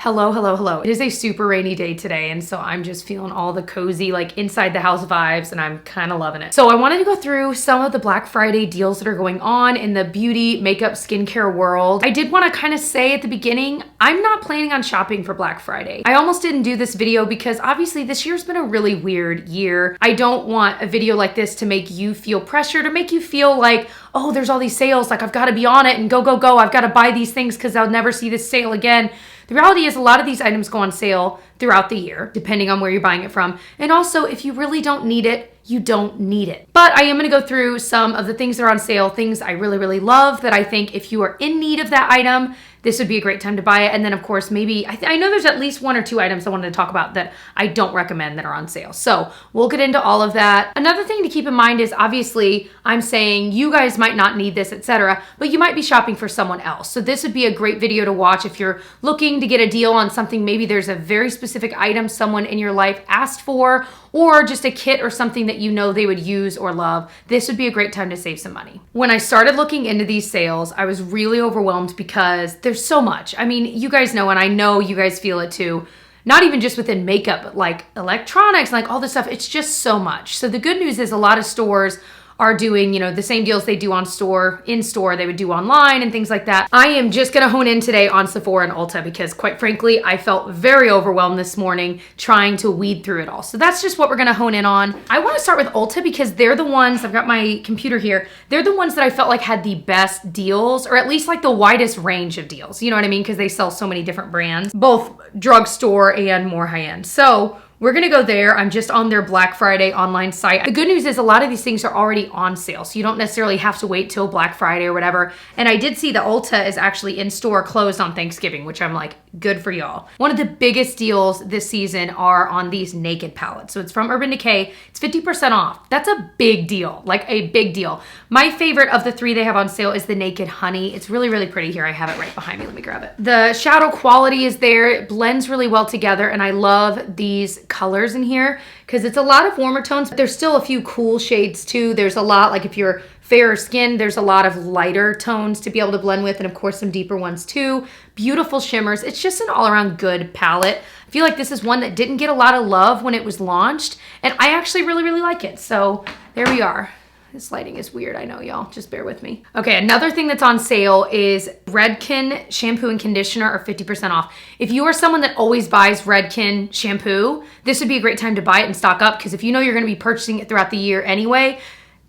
Hello, hello, hello. It is a super rainy day today, and so I'm just feeling all the cozy, like inside the house vibes, and I'm kind of loving it. So I wanted to go through some of the Black Friday deals that are going on in the beauty, makeup, skincare world. I did want to kind of say at the beginning, I'm not planning on shopping for Black Friday. I almost didn't do this video because obviously this year's been a really weird year. I don't want a video like this to make you feel pressured or make you feel like, oh, there's all these sales, like I've got to be on it and go, go, go. I've got to buy these things because I'll never see this sale again. The reality is a lot of these items go on sale throughout the year, depending on where you're buying it from. And also, if you really don't need it, you don't need it. But I am gonna go through some of the things that are on sale, things I really, really love that I think if you are in need of that item, this would be a great time to buy it. And then of course, maybe, I know there's at least one or two items I wanted to talk about that I don't recommend that are on sale. So we'll get into all of that. Another thing to keep in mind is obviously I'm saying you guys might not need this, etc., but you might be shopping for someone else. So this would be a great video to watch if you're looking to get a deal on something. Maybe there's a very specific item someone in your life asked for, or just a kit or something that you know they would use or love. This would be a great time to save some money. When I started looking into these sales, I was really overwhelmed because there's so much. I mean, you guys know, and I know you guys feel it too, not even just within makeup, but like electronics, like all this stuff, it's just so much. So the good news is a lot of stores are doing, you know, the same deals they do in store, they would do online and things like that. I am just gonna hone in today on Sephora and Ulta because quite frankly, I felt very overwhelmed this morning trying to weed through it all. So that's just what we're gonna hone in on. I wanna start with Ulta because they're the ones, I've got my computer here, they're the ones that I felt like had the best deals, or at least like the widest range of deals. You know what I mean? Because they sell so many different brands, both drugstore and more high-end. So we're gonna go there. I'm just on their Black Friday online site. The good news is a lot of these things are already on sale, so you don't necessarily have to wait till Black Friday or whatever. And I did see that Ulta is actually in store closed on Thanksgiving, which I'm like, good for y'all. One of the biggest deals this season are on these Naked palettes. So it's from Urban Decay. It's 50% off. That's a big deal, like a big deal. My favorite of the three they have on sale is the Naked Honey. It's really, really pretty here. I have it right behind me. Let me grab it. The shadow quality is there. It blends really well together, and I love these colors in here because it's a lot of warmer tones, but there's still a few cool shades too. There's a lot, like if you're fairer skin, there's a lot of lighter tones to be able to blend with, and of course some deeper ones too. Beautiful shimmers. It's just an all-around good palette. I feel like this is one that didn't get a lot of love when it was launched, and I actually really, really like it. So there we are. This lighting is weird, I know, y'all. Just bear with me. Okay, another thing that's on sale is Redken shampoo and conditioner are 50% off. If you are someone that always buys Redken shampoo, this would be a great time to buy it and stock up, because if you know you're gonna be purchasing it throughout the year anyway,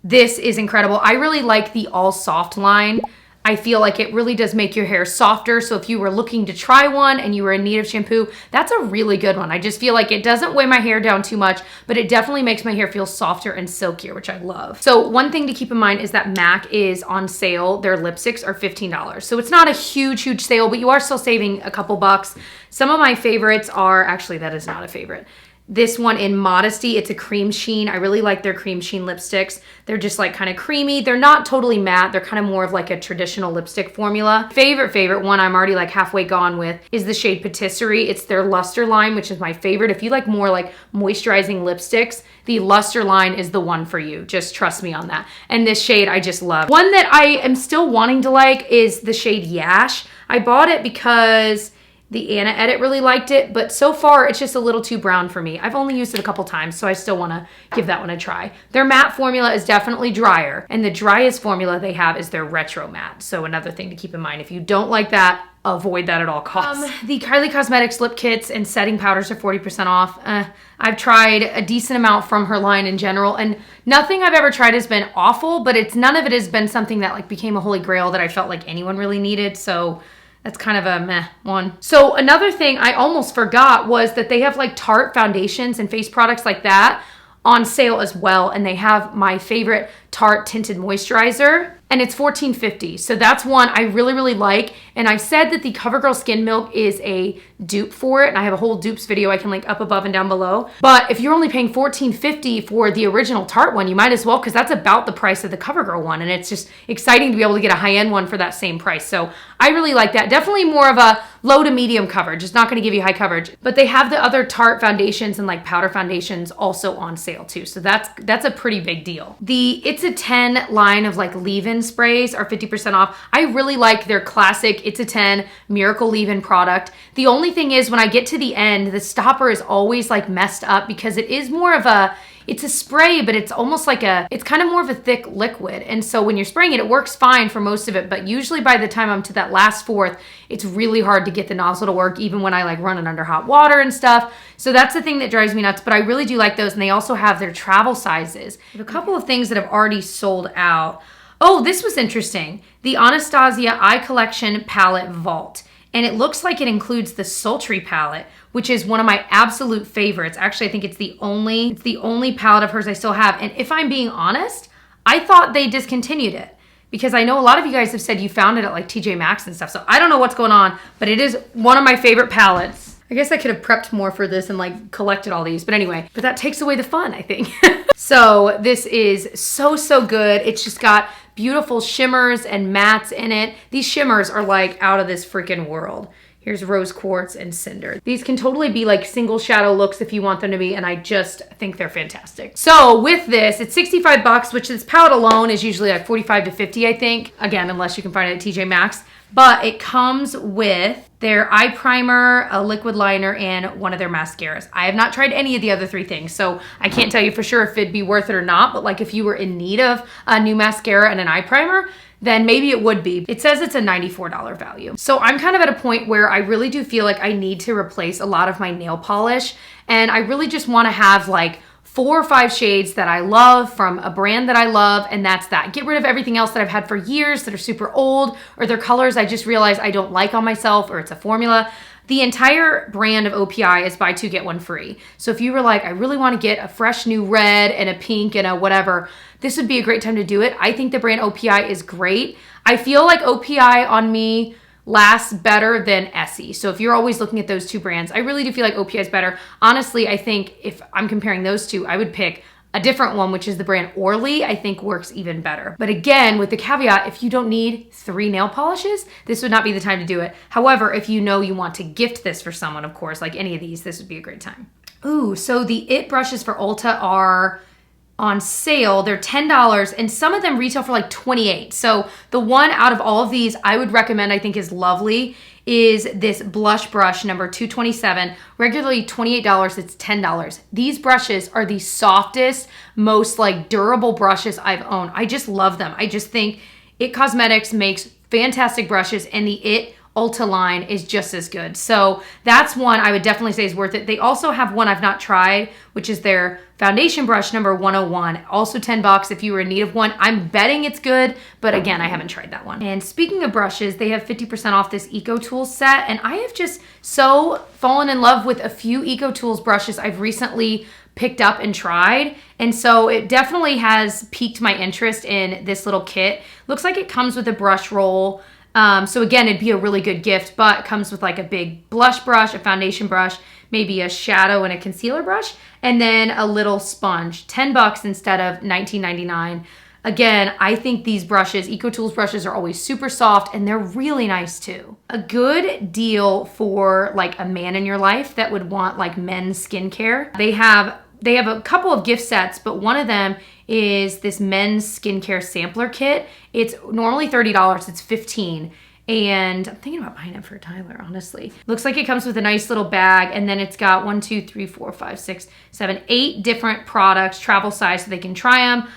this is incredible. I really like the All Soft line. I feel like it really does make your hair softer. So if you were looking to try one and you were in need of shampoo, that's a really good one. I just feel like it doesn't weigh my hair down too much, but it definitely makes my hair feel softer and silkier, which I love. So one thing to keep in mind is that MAC is on sale. Their lipsticks are $15. So it's not a huge, huge sale, but you are still saving a couple bucks. Some of my favorites are, actually that is not a favorite. This one in Modesty, it's a cream sheen. I really like their cream sheen lipsticks. They're just like kind of creamy. They're not totally matte. They're kind of more of like a traditional lipstick formula. Favorite one I'm already like halfway gone with is the shade Patisserie. It's their Luster line, which is my favorite. If you like more like moisturizing lipsticks, the Luster line is the one for you. Just trust me on that. And this shade I just love. One that I am still wanting to like is the shade Yash. I bought it because the Anna Edit really liked it, but so far it's just a little too brown for me. I've only used it a couple times, so I still wanna give that one a try. Their matte formula is definitely drier, and the driest formula they have is their Retro Matte. So another thing to keep in mind, if you don't like that, avoid that at all costs. The Kylie Cosmetics lip kits and setting powders are 40% off. I've tried a decent amount from her line in general, and nothing I've ever tried has been awful, but none of it has been something that like became a holy grail that I felt like anyone really needed, so that's kind of a meh one. So another thing I almost forgot was that they have like Tarte foundations and face products like that on sale as well. And they have my favorite Tarte tinted moisturizer, and it's $14.50. So that's one I really, really like. And I've said that the CoverGirl Skin Milk is a dupe for it, and I have a whole dupes video I can link up above and down below. But if you're only paying $14.50 for the original Tarte one, you might as well, because that's about the price of the CoverGirl one, and it's just exciting to be able to get a high-end one for that same price. So I really like that. Definitely more of a low to medium coverage. It's not going to give you high coverage, but they have the other Tarte foundations and like powder foundations also on sale too. So that's a pretty big deal. The It's It's a 10 line of like leave-in sprays are 50% off. I really like their classic It's a 10 Miracle Leave-In product. The only thing is when I get to the end, the stopper is always like messed up because it is more of a, it's a spray, but it's almost like it's kind of more of a thick liquid. And so when you're spraying it, it works fine for most of it. But usually by the time I'm to that last fourth, it's really hard to get the nozzle to work, even when I like run it under hot water and stuff. So that's the thing that drives me nuts. But I really do like those. And they also have their travel sizes. I have a couple of things that have already sold out. Oh, this was interesting. The Anastasia Eye Collection Palette Vault. And it looks like it includes the Sultry palette, which is one of my absolute favorites. Actually, I think it's the only palette of hers I still have. And if I'm being honest, I thought they discontinued it because I know a lot of you guys have said you found it at like TJ Maxx and stuff. So I don't know what's going on, but it is one of my favorite palettes. I guess I could have prepped more for this and like collected all these, but anyway, but that takes away the fun, I think. So this is so, so good. It's just got beautiful shimmers and mattes in it. These shimmers are like out of this freaking world. Here's Rose Quartz and Cinder. These can totally be like single shadow looks if you want them to be, and I just think they're fantastic. So with this, it's 65 bucks, which this palette alone is usually like 45 to 50, I think. Again, unless you can find it at TJ Maxx. But it comes with their eye primer, a liquid liner, and one of their mascaras. I have not tried any of the other three things, so I can't tell you for sure if it'd be worth it or not, but like if you were in need of a new mascara and an eye primer, then maybe it would be. It says it's a $94 value. So I'm kind of at a point where I really do feel like I need to replace a lot of my nail polish, and I really just want to have like 4 or 5 shades that I love from a brand that I love, and that's that. Get rid of everything else that I've had for years that are super old, or they're colors I just realized I don't like on myself, or it's a formula. The entire brand of OPI is buy 2, get 1 free. So if you were like, I really want to get a fresh new red and a pink and a whatever, this would be a great time to do it. I think the brand OPI is great. I feel like OPI on me lasts better than Essie. So if you're always looking at those two brands, I really do feel like OPI is better. Honestly, I think if I'm comparing those two, I would pick a different one, which is the brand Orly. I think works even better. But again, with the caveat, if you don't need 3 nail polishes, this would not be the time to do it. However, if you know you want to gift this for someone, of course, like any of these, this would be a great time. Ooh, so the IT brushes for Ulta are on sale. They're $10 and some of them retail for like $28. So the one out of all of these I would recommend, I think is lovely, is this blush brush number 227. Regularly $28, it's $10. These brushes are the softest, most like durable brushes I've owned. I just love them. I just think IT Cosmetics makes fantastic brushes, and the IT Ulta line is just as good. So that's one I would definitely say is worth it. They also have one I've not tried, which is their foundation brush number 101. Also $10 if you were in need of one. I'm betting it's good, but again, I haven't tried that one. And speaking of brushes, they have 50% off this Ecotools set, and I have just so fallen in love with a few Ecotools brushes I've recently picked up and tried, and so it definitely has piqued my interest in this little kit. Looks like it comes with a brush roll. So again, it'd be a really good gift, but it comes with like a big blush brush, a foundation brush, maybe a shadow and a concealer brush, and then a little sponge. $10 instead of $19.99. Again, I think these brushes, Ecotools brushes, are always super soft, and they're really nice too. A good deal for like a man in your life that would want like men's skincare. They have a couple of gift sets, but one of them is this men's skincare sampler kit. It's normally $30, it's $15. And I'm thinking about buying it for Tyler, honestly. Looks like it comes with a nice little bag, and then it's got 1, 2, 3, 4, 5, 6, 7, 8 different products, travel size, so they can try them.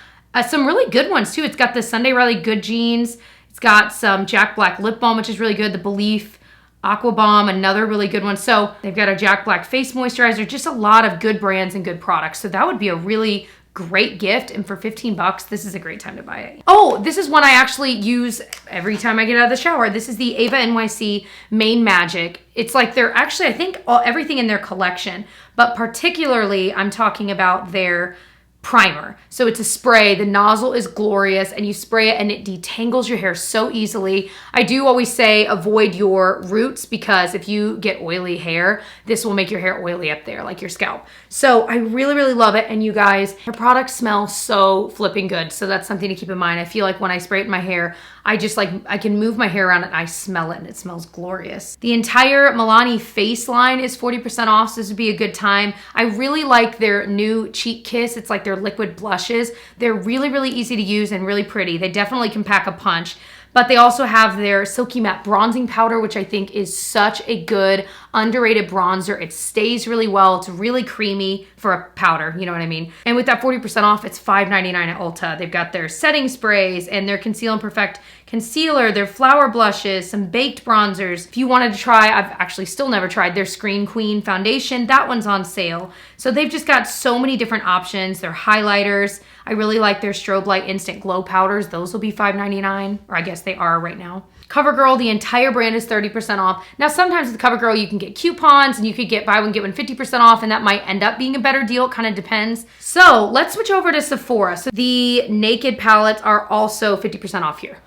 Some really good ones too. It's got the Sunday Riley Good Jeans. It's got some Jack Black Lip Balm, which is really good. The Belief Aqua Bomb, another really good one. So they've got a Jack Black Face Moisturizer, just a lot of good brands and good products. So that would be a really great gift, and for $15, this is a great time to buy it. Oh, this is one I actually use every time I get out of the shower. This is the Ava NYC Main Magic. It's like they're actually, I think, everything in their collection, but particularly I'm talking about their primer. So it's a spray. The nozzle is glorious, and you spray it and it detangles your hair so easily. I do always say avoid your roots, because if you get oily hair, this will make your hair oily up there, like your scalp. So I really, really love it. And you guys, her products smell so flipping good. So that's something to keep in mind. I feel like when I spray it in my hair, I just like, I can move my hair around it and I smell it and it smells glorious. The entire Milani face line is 40% off, so this would be a good time. I really like their new Cheek Kiss. It's like their liquid blushes. They're really, really easy to use and really pretty. They definitely can pack a punch. But they also have their Silky Matte Bronzing Powder, which I think is such a good, underrated bronzer. It stays really well. It's really creamy for a powder, you know what I mean? And with that 40% off, it's $5.99 at Ulta. They've got their setting sprays and their Conceal and Perfect concealer, their flower blushes, some baked bronzers. If you wanted to try, I've actually still never tried their Screen Queen foundation. That one's on sale. So they've just got so many different options. Their highlighters. I really like their Strobe Light Instant Glow powders. Those will be $5.99, or I guess they are right now. CoverGirl, the entire brand is 30% off. Now, sometimes with CoverGirl, you can get coupons and you could get buy one, get one 50% off, and that might end up being a better deal. It kind of depends. So let's switch over to Sephora. So the Naked palettes are also 50% off here.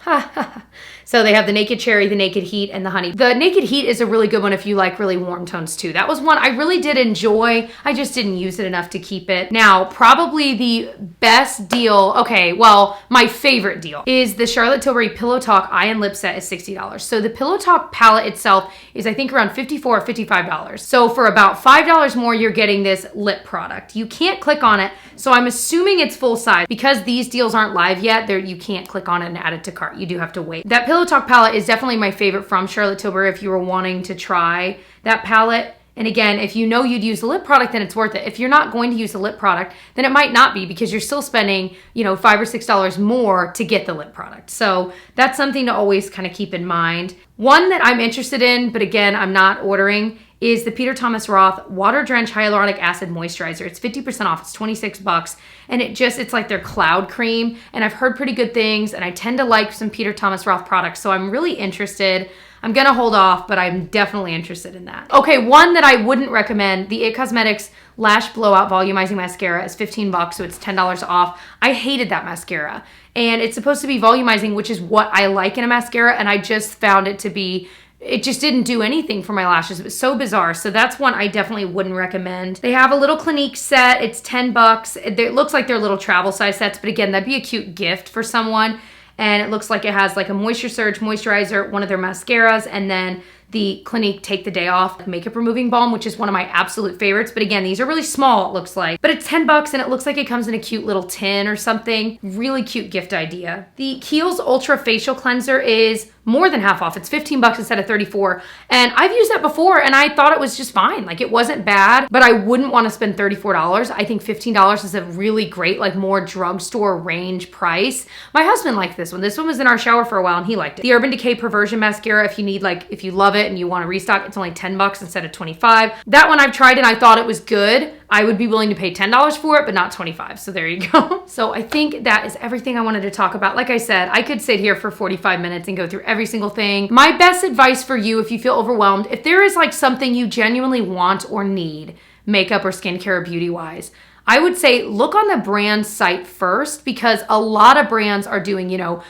So they have the Naked Cherry, the Naked Heat, and the Honey. The Naked Heat is a really good one if you like really warm tones too. That was one I really did enjoy. I just didn't use it enough to keep it. Now, probably the best deal, okay, well, my favorite deal is the Charlotte Tilbury Pillow Talk Eye and Lip Set is $60. So the Pillow Talk palette itself is I think around $54 or $55. So for about $5 more, you're getting this lip product. You can't click on it, so I'm assuming it's full size. Because these deals aren't live yet, you can't click on it and add it to cart. You do have to wait. That Pillow Talk palette is definitely my favorite from Charlotte Tilbury if you were wanting to try that palette. And again, if you know you'd use the lip product, then it's worth it. If you're not going to use the lip product, then it might not be because you're still spending, you know, $5 or $6 more to get the lip product. So that's something to always kind of keep in mind. One that I'm interested in, but again, I'm not ordering, is the Peter Thomas Roth Water Drench Hyaluronic Acid Moisturizer. It's 50% off. It's $26. And it's like their cloud cream. And I've heard pretty good things. And I tend to like some Peter Thomas Roth products. So I'm really interested. I'm gonna hold off, but I'm definitely interested in that. Okay, one that I wouldn't recommend, the It Cosmetics Lash Blowout Volumizing Mascara is $15, so it's $10 off. I hated that mascara. And it's supposed to be volumizing, which is what I like in a mascara. And I just found it to be, it just didn't do anything for my lashes. It was so bizarre. So that's one I definitely wouldn't recommend. They have a little Clinique set. It's $10. It looks like they're little travel size sets, but again, that'd be a cute gift for someone. And it looks like it has like a Moisture Surge moisturizer, one of their mascaras, and then the Clinique Take the Day Off makeup removing balm, which is one of my absolute favorites. But again, these are really small, it looks like. But it's $10 and it looks like it comes in a cute little tin or something. Really cute gift idea. The Kiehl's Ultra Facial Cleanser is more than half off. It's $15 instead of $34. And I've used that before and I thought it was just fine. Like it wasn't bad, but I wouldn't want to spend $34. I think $15 is a really great, like more drugstore range price. My husband liked this one. This one was in our shower for a while and he liked it. The Urban Decay Perversion Mascara, if you need if you love it and you want to restock, it's only $10 instead of $25. That one I've tried and I thought it was good. I would be willing to pay $10 for it, but not $25. So there you go. So I think that is everything I wanted to talk about. Like I said, I could sit here for 45 minutes and go through every single thing. My best advice for you, if you feel overwhelmed, if there is like something you genuinely want or need, makeup or skincare or beauty wise, I would say look on the brand site first, because a lot of brands are doing, 30%,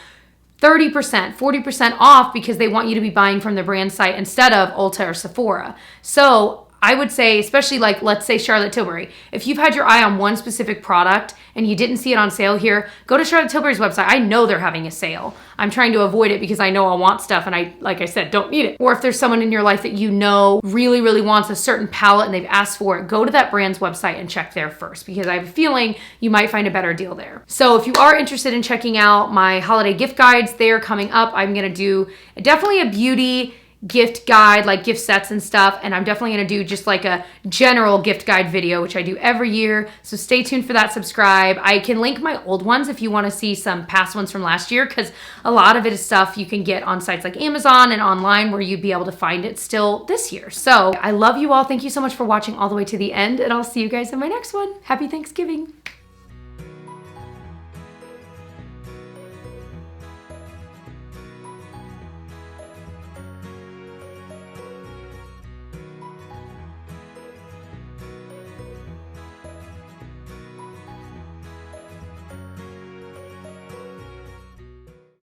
40% off because they want you to be buying from the brand site instead of Ulta or Sephora. So I would say, especially like, let's say Charlotte Tilbury, if you've had your eye on one specific product and you didn't see it on sale here, go to Charlotte Tilbury's website. I know they're having a sale. I'm trying to avoid it because I know I want stuff and I, like I said, don't need it. Or if there's someone in your life that you know really, really wants a certain palette and they've asked for it, go to that brand's website and check there first, because I have a feeling you might find a better deal there. So if you are interested in checking out my holiday gift guides, they're coming up. I'm gonna do definitely a beauty gift guide, like gift sets and stuff, and I'm definitely going to do just like a general gift guide video, which I do every year, so stay tuned for that. Subscribe. I can link my old ones if you want to see some past ones from last year, because a lot of it is stuff you can get on sites like Amazon and online where you'd be able to find it still this year. So I love you all. Thank you so much for watching all the way to the end, and I'll see you guys in my next one. Happy Thanksgiving.